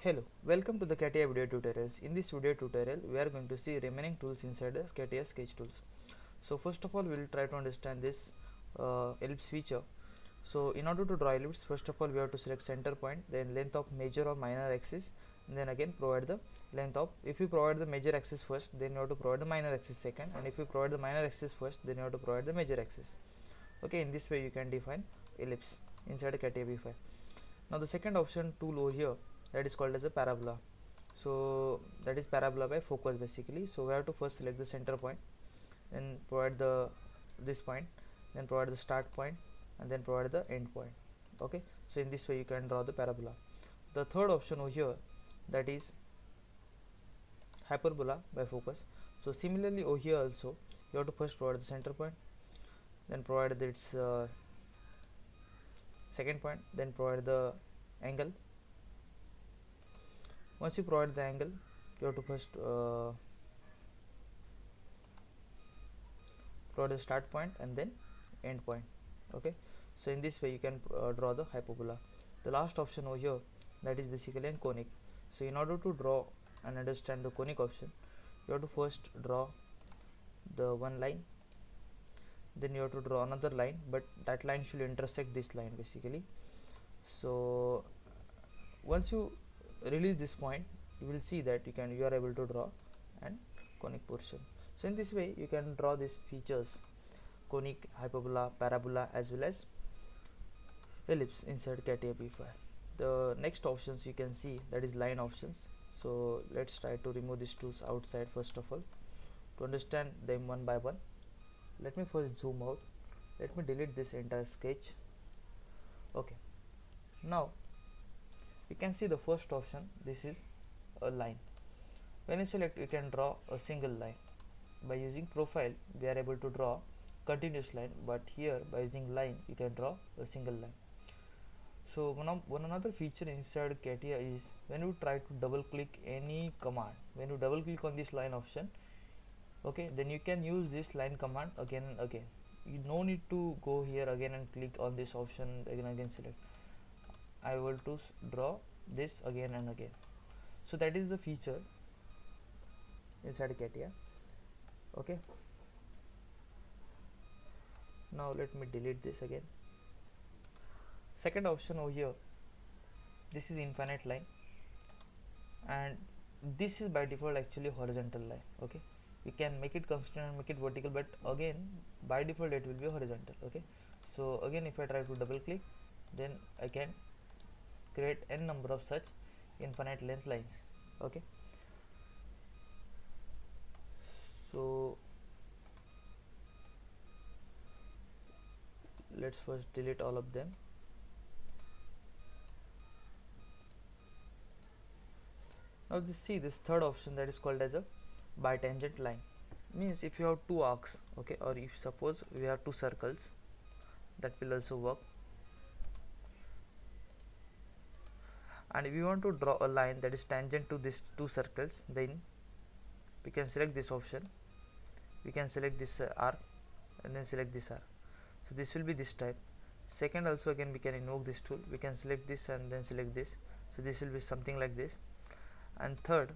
Hello, welcome to the CATIA video tutorials. In this video tutorial, we are going to see remaining tools inside the CATIA Sketch Tools. So first of all, we will try to understand this ellipse feature. So in order to draw ellipse, first of all, we have to select center point, then length of major or minor axis, and then again provide the length of. If you provide the major axis first, then you have to provide the minor axis second, and if you provide the minor axis first, then you have to provide the major axis. Okay, in this way you can define ellipse inside a CATIA V5. Now the second option tool over here, that is called as a parabola. So that is parabola by focus basically. So we have to first select the center point, then provide the this point, then provide the start point, and then provide the end point. Okay, so in this way you can draw the parabola. The third option over here, that is hyperbola by focus. So similarly over here also you have to first provide the center point, then provide its second point, then provide the angle. Once you provide the angle, you have to first provide the start point and then end point. Okay, so in this way you can draw the hyperbola. The last option over here, that is basically a conic. So in order to draw and understand the conic option, you have to first draw the one line, then you have to draw another line, but that line should intersect this line basically. So once you release this point, you will see that you are able to draw an conic portion. So in this way you can draw these features: conic, hyperbola, parabola, as well as ellipse inside CATIA V5. The next options you can see, that is line options. So let's try to remove these tools outside first of all. To understand them one by one, let me first zoom out. Let me delete this entire sketch. Okay, now you can see the first option, this is a line. When you select, you can draw a single line. By using profile, we are able to draw continuous line, but here by using line you can draw a single line. So one another feature inside CATIA is when you try to double click any command, when you double click on this line option, okay, then you can use this line command again and again. You no need to go here again and click on this option again select. I will to draw this again and again. So that is the feature inside CATIA. Okay, now let me delete this again. Second option over here, this is infinite line, and this is by default actually horizontal line. Okay, you can make it constant and make it vertical, but again by default it will be horizontal. Okay, so again if I try to double click, then I can create n number of such infinite length lines. Okay, so let's first delete all of them. Now this third option, that is called as a bitangent line. Means if you have two arcs, okay, or if suppose we have two circles, that will also work. And if you want to draw a line that is tangent to these two circles, then we can select this option, we can select this arc and then select this arc. So this will be this type. Second also again we can invoke this tool, we can select this and then select this, so this will be something like this. And third,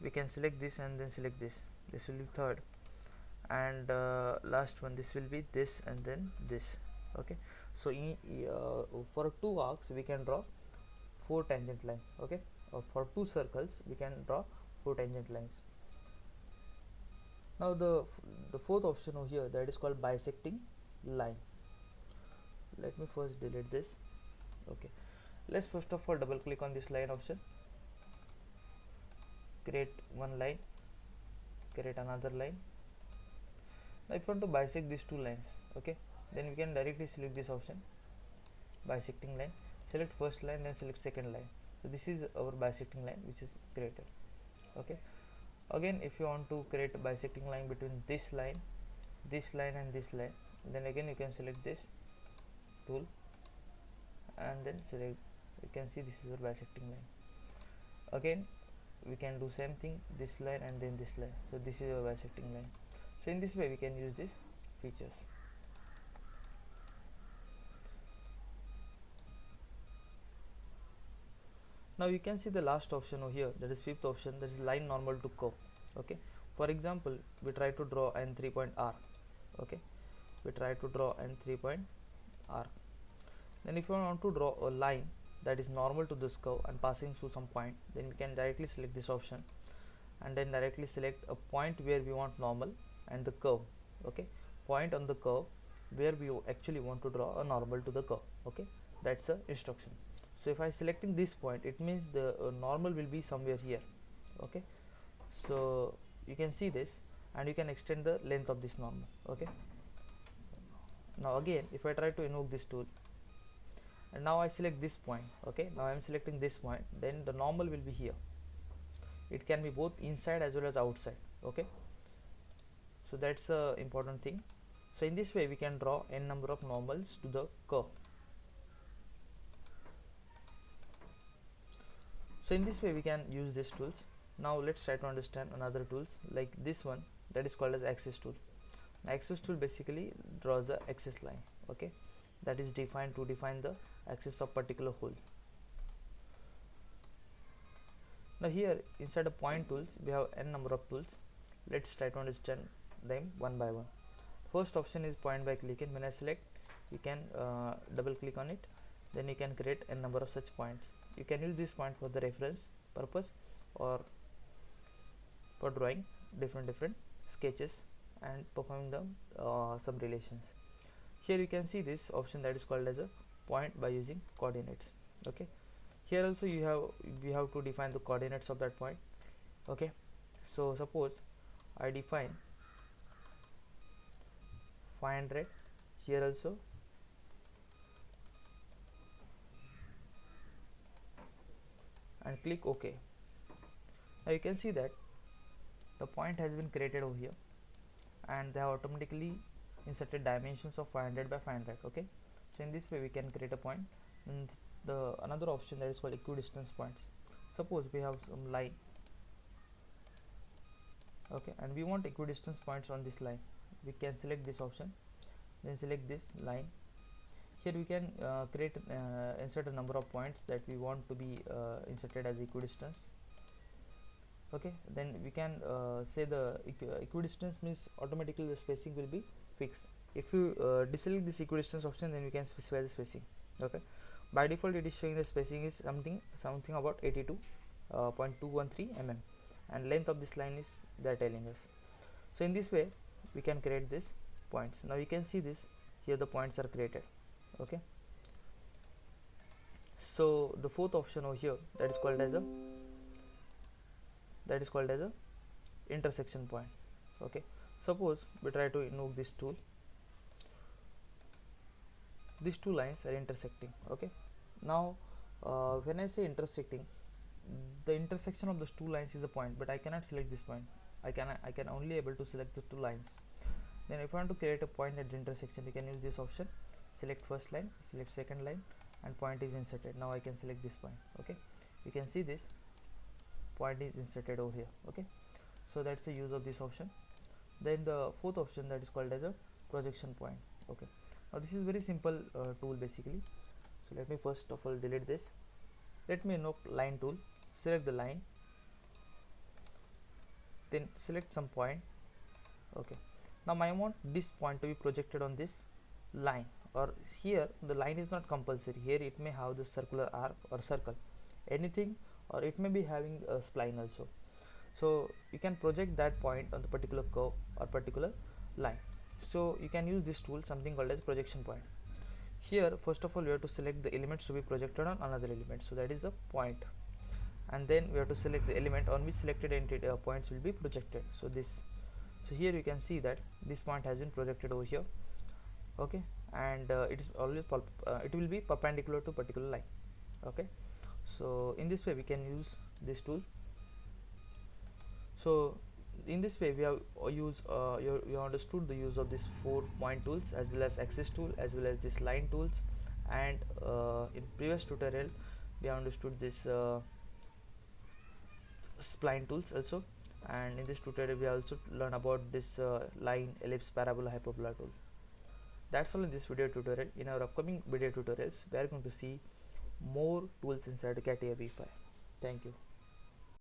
we can select this and then select this, this will be third. And last one, this will be this and then this. Okay, so for two arcs we can draw 4 tangent lines. Okay, or for two circles we can draw 4 tangent lines. Now the fourth option over here, that is called bisecting line. Let me first delete this. Okay, let's first of all double click on this line option, create one line, create another line. Now if you want to bisect these two lines, okay, then we can directly select this option, bisecting line, select first line, then select second line. So this is our bisecting line which is created. Okay, again if you want to create a bisecting line between this line and this line, then again you can select this tool and then select, you can see this is our bisecting line. Again we can do same thing, this line and then this line, so this is our bisecting line. So in this way we can use these features. Now you can see the last option over here, that is fifth option, that is line normal to curve. Okay, for example, we try to draw an 3 point arc. Okay, we try to draw an 3 point arc. Then if you want to draw a line that is normal to this curve and passing through some point, then we can directly select this option and then directly select a point where we want normal and the curve. Okay, point on the curve where we actually want to draw a normal to the curve. Okay, that's the instruction. So if I selecting this point, it means the normal will be somewhere here. Okay, so you can see this and you can extend the length of this normal. Okay, now again if I try to invoke this tool and now I select this point. Okay, now I am selecting this point, then the normal will be here. It can be both inside as well as outside. Okay, so that's the important thing. So in this way we can draw n number of normals to the curve. So in this way we can use these tools. Now let's try to understand another tools like this one, that is called as axis tool. Now, axis tool basically draws the axis line. Okay, that is defined to define the axis of particular hole. Now here inside the point tools we have n number of tools. Let's try to understand them one by one. First option is point by clicking. When I select, you can double click on it, then you can create a number of such points. You can use this point for the reference purpose or for drawing different sketches and performing the some relations. Here you can see this option that is called as a point by using coordinates. Okay, here also we have to define the coordinates of that point. Okay, so suppose I define 500 here also, and click OK. Now you can see that the point has been created over here and they have automatically inserted dimensions of 500 by 500. Okay, so in this way we can create a point. And the another option that is called equidistance points. Suppose we have some line. Okay, and we want equidistance points on this line. We can select this option, then select this line. Here we can insert a number of points that we want to be inserted as equidistance. Okay, then we can say the equidistance means automatically the spacing will be fixed. If you deselect this equidistance option, then we can specify the spacing. Okay, by default it is showing the spacing is something about 82.213 mm, and length of this line is that telling us. So in this way we can create these points. Now you can see this here, the points are created. Okay, so the fourth option over here, that is called as a intersection point. Okay, suppose we try to invoke this tool. These two lines are intersecting. Okay, now when I say intersecting, the intersection of those two lines is a point, but I cannot select this point. I can only able to select the two lines. Then if I want to create a point at the intersection, you can use this option, select first line, select second line, and point is inserted. Now I can select this point. Okay, you can see this point is inserted over here. Okay, so that's the use of this option. Then the fourth option, that is called as a projection point. Okay, now this is very simple tool basically. So let me first of all delete this. Let me invoke line tool, select the line, then select some point. Okay, now I want this point to be projected on this line, or here the line is not compulsory. Here it may have the circular arc or circle, anything, or it may be having a spline also. So you can project that point on the particular curve or particular line. So you can use this tool, something called as projection point. Here first of all we have to select the elements to be projected on another element, so that is the point, and then we have to select the element on which selected entity points will be projected. So this, so here you can see that this point has been projected over here. Okay, and it is always it will be perpendicular to particular line. Okay, so in this way we can use this tool. So in this way we have you understood the use of these 4 point tools as well as axis tool as well as this line tools, and in previous tutorial we have understood this spline tools also, and in this tutorial we also learn about this line, ellipse, parabola, hyperbola tool. That's all in this video tutorial. In our upcoming video tutorials we are going to see more tools inside CATIA v5. Thank you.